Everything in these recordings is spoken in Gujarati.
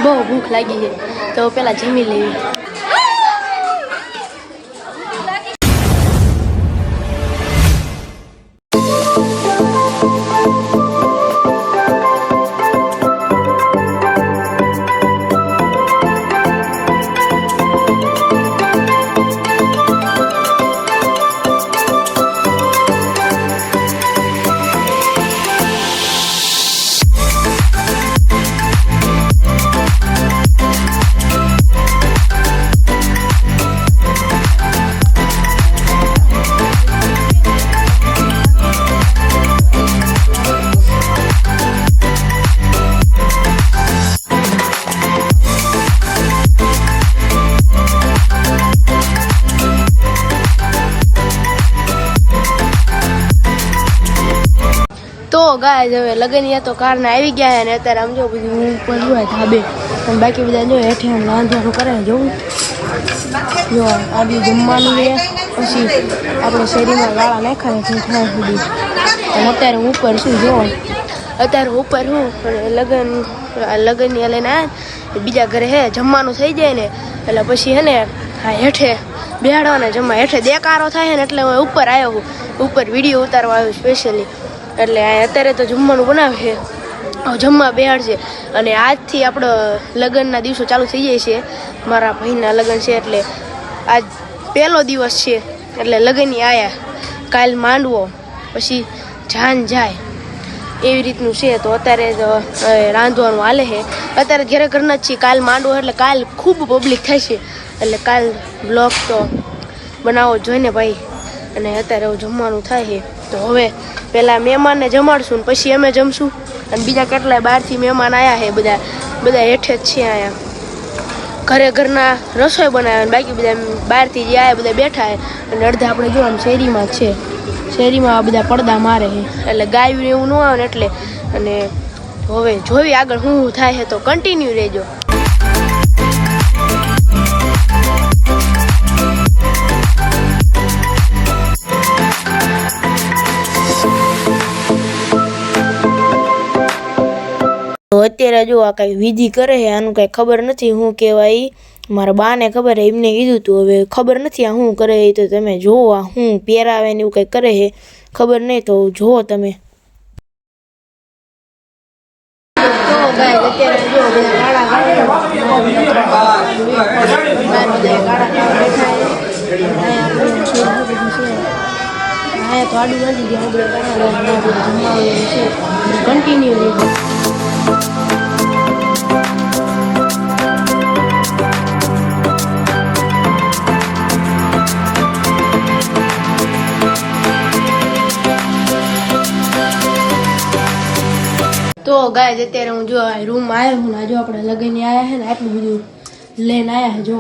બહુ ભૂખ લાગી છે તો પેલા જમી લેવી. તો ગાય હવે લગન તો કારના આવી ગયા ને અત્યારે આમ જો બધું ઉપર હોય ધાબે અને બાકી બધા જો હેઠે આમ રાંધવાનું કરે જોવું જો આ બી જમવાનું છે. પછી આપણે શેરીમાં ગાળા નાખાય છે થાય સુધી અને અત્યારે હું ઉપર છું જો અત્યારે ઉપર હું લગનની લઈને આવ્યા બીજા ઘરે હે જમવાનું થઈ જાય ને એટલે પછી હે ને હા હેઠે બેહાડવાને જમવા હેઠે દેકારો થાય ને એટલે હું ઉપર આવ્યો હું ઉપર વિડીયો ઉતારવા આવ્યો સ્પેશિયલી. એટલે અત્યારે તો જમવાનું બનાવે છે જમવા બેહાડશે અને આજથી આપણો લગ્નના દિવસો ચાલુ થઈ જાય છે. મારા ભાઈના લગ્ન છે એટલે આજ પહેલો દિવસ છે એટલે લગ્નની આયા કાલ માંડવો પછી જાન જાય એવી રીતનું છે. તો અત્યારે રાંધવાનું હાલે છે અત્યારે ઘરે ઘરના જ છીએ. કાલ માંડવો એટલે કાલ ખૂબ પબ્લિક થાય છે એટલે કાલ બ્લોગ તો બનાવો જોઈને ભાઈ. અને અત્યારે એવું જમવાનું થાય છે તો હવે પહેલાં મહેમાનને જમાડશું ને પછી અમે જમશું. અને બીજા કેટલાય બહારથી મહેમાન આવ્યા છે બધા હેઠે જ છે અહીંયા ઘરે ઘરના રસોઈ બનાવે બાકી બધા બહારથી જે આવ્યા બધા બેઠા છે અને અડધા આપણે જો આમ શેરીમાં જ છે. શેરીમાં બધા પડદા મારે છે એટલે ગાયું એવું ન આવે ને એટલે. અને હવે જોવી આગળ શું થાય છે તો કન્ટિન્યુ રહેજો. અત્યારે જો આ કઈ વિધિ કરે છે આનું કઈ ખબર નથી શું કહેવાય. મારા બાને ખબર હે એમને કીધું તું હવે ખબર નથી આ શું કરે તો તમે જોવો આ શું પહેરાવે ને એવું કઈ કરે છે ખબર નહીં તો જોવો તમે. કન્ટિન્યુ તો ગાય અત્યારે હું જો રૂમ આવ્યો હું જો આપણે લગન આવ્યા છે ને આટલું બધું લઈને આવ્યા છે જો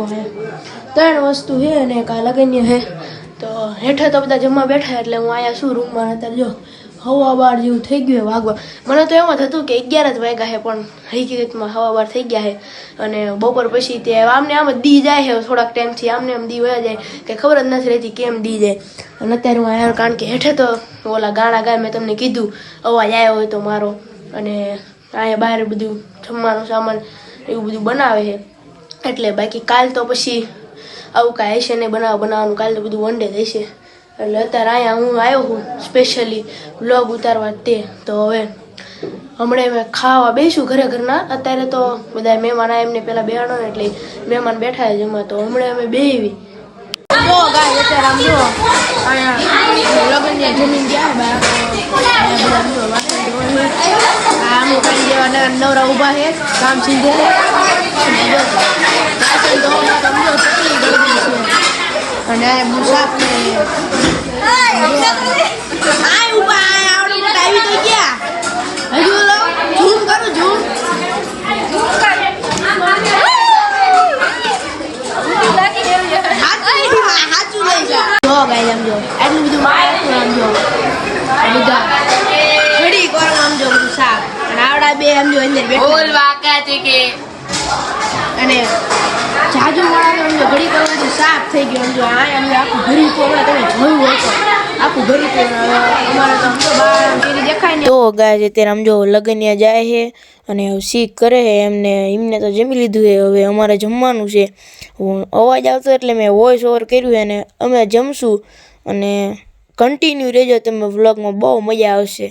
3 વસ્તુ છે ને કા લગન છે તો હેઠે તો બધા જમવા બેઠા એટલે હું અહીંયા શું રૂમમાં અત્યારે જો 12:15 જેવું થઈ ગયું વાગવા. મને તો એમ થતું કે 11 જ વાગ્યા છે પણ હકીકતમાં 12:15 થઈ ગયા છે. અને બપોર પછી તે આમને આમ જ દી જાય છે થોડાક ટાઈમથી આમને આમ દી વયા જાય કે ખબર જ નથી રહેતી કેમ દી જાય. અને અત્યારે હું આવ્યો કારણ કે હેઠે તો ઓલા ગાણા ગાય મેં તમને કીધું અવાજ આવ્યો હોય તો મારો. અને અહીંયા બહાર બધું જમવાનું સામાન એવું બધું બનાવે છે એટલે બાકી કાલ તો પછી આવું કાંઈ હશે નહીં બનાવવાનું કાલ તો બધું વન ડે થશે. એટલે અત્યારે અહીંયા હું આવ્યો છું સ્પેશિયલી વ્લોગ ઉતારવા તે. તો હવે હમણાં અમે ખાવા બેસું ઘરે ઘરના. અત્યારે તો બધા મહેમાન આવ્યા એમને પહેલાં બેહાડો ને એટલે મહેમાન બેઠા છે જમવા તો હમણાં અમે બેહી જો ગાય અત્યારે આમ જો અહીંયા લગ્ન જમીન ગયા આમ કાંઈ જેવા નવરા ઊભા છે કામ સીધે અને મુસાફ ને આવી તો ગયા હજુ ઝૂમ કરું ઝૂમ સાચું લઈ જા જો ગાય આમ જો એટલું બધું મારે આમ જો બધા ઘડી કોણ આમ જો બધું સાફ અને આવડા બે આમ જો અંદર બેઠા બોલ વાકા છે કે અને જાજુ વાળા આમ જો ઘડી કરવાનું સાફ થઈ ગયો આમ જો આ આમ આખું ઘડી કોણ તમે જોયું હોય તો આખું ભરી હતું અમારે તો બહાર ફેરી દેખાય ને. તો ગાય અત્યારે આમ જો લગનિયા જાય છે અને શીખ કરે છે એમને તો જમી લીધું છે. હવે અમારે જમવાનું છે. અવાજ આવતો એટલે મેં વોઇસ ઓવર કર્યું છે અને અમે જમશું અને કન્ટિન્યુ રહેજો તમે વ્લોગમાં, બહુ મજા આવશે.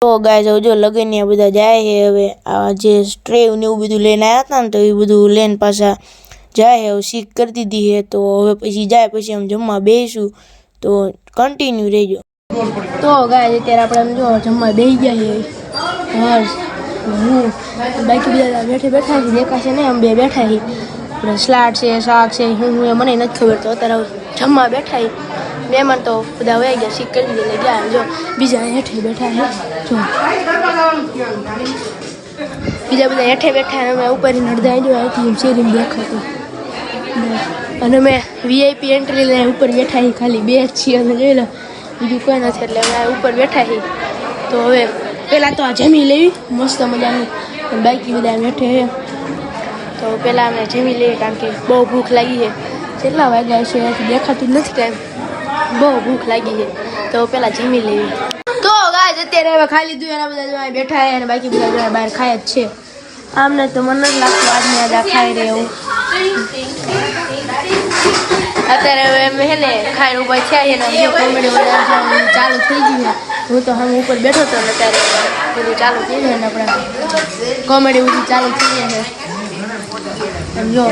તો ગાય જો લગનિયા બધા જાય છે. હવે આ જે સ્ટ્રેવ ને એવું બધું લઈને આવ્યા હતા ને તો એ બધું લઈને પાછા જાય છે. હવે શીખ કરી દીધી છે તો હવે પછી જાય પછી અમે જમવા બેસીશું, તો કન્ટિન્યુ રહેજો. તો ગાય અત્યારે આપણે જો જમવા બેસી ગયા છે. હર્ષ હું બાકી બધા બેઠા દેખાશે ને અમે બે બેઠા છીએ. આપણે સલાડ છે, શાક છે, હું મને નથી ખબર. તો અત્યારે જમવા બેઠા છીએ. મહેમાન તો બધા વહી ગયા, શીખ કરી દીધી ગયા. જો બીજા હેઠે બેઠા છે. જો બીજા બધા હેઠે બેઠા અમે ઉપર નડદા જો અહીંથી શેરીમાં દેખાતું. અને અમે વીઆઈપી એન્ટ્રી લઈને ઉપર બેઠા છીએ. ખાલી બે જ છીએ અને જોઈ લો બીજું કોઈ નથી એટલે અમે ઉપર બેઠા છીએ. તો હવે પહેલાં તો આ જમી લેવી મસ્ત મજાનું, બાકી બધા બેઠે છે તો પહેલાં અમે જમી લઈએ કારણ કે બહુ ભૂખ લાગી છે. કેટલા વાગ્યા છે દેખાતું જ નથી કાંઈ, બહુ ભૂખ લાગી છે તો પહેલાં જમી લેવી. તો ગાય અત્યારે હવે ખાઈ લીધું એના બધા બેઠા છે અને બાકી બધા બહાર ખાય જ છે. આમને તો મને નથી લાગતું આજની આજે ખાઈ રહે એવું. અત્યારે હવે એમ હે ને ખાઈને ઉભા થયા છે ને બીજો કોમેડી ચાલુ થઈ ગયું છે. હું તો હમ ઉપર બેઠો હતો ને અત્યારે બધું ચાલુ થઈ ગયું ને આપણે કોમેડી બધું ચાલુ થઈ ગયું છે. એમ જો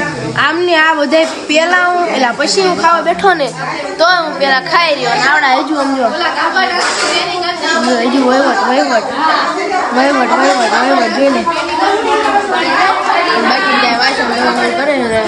આમને આ બધા પહેલાં હું પેલા પછી હું ખાવા બેઠો ને તો હું પેલા ખાઈ રહ્યો અને આવડા હજુ સમજો હજુ વહીવટ જોઈને બાકી બધા વાંચો કરે ને હવે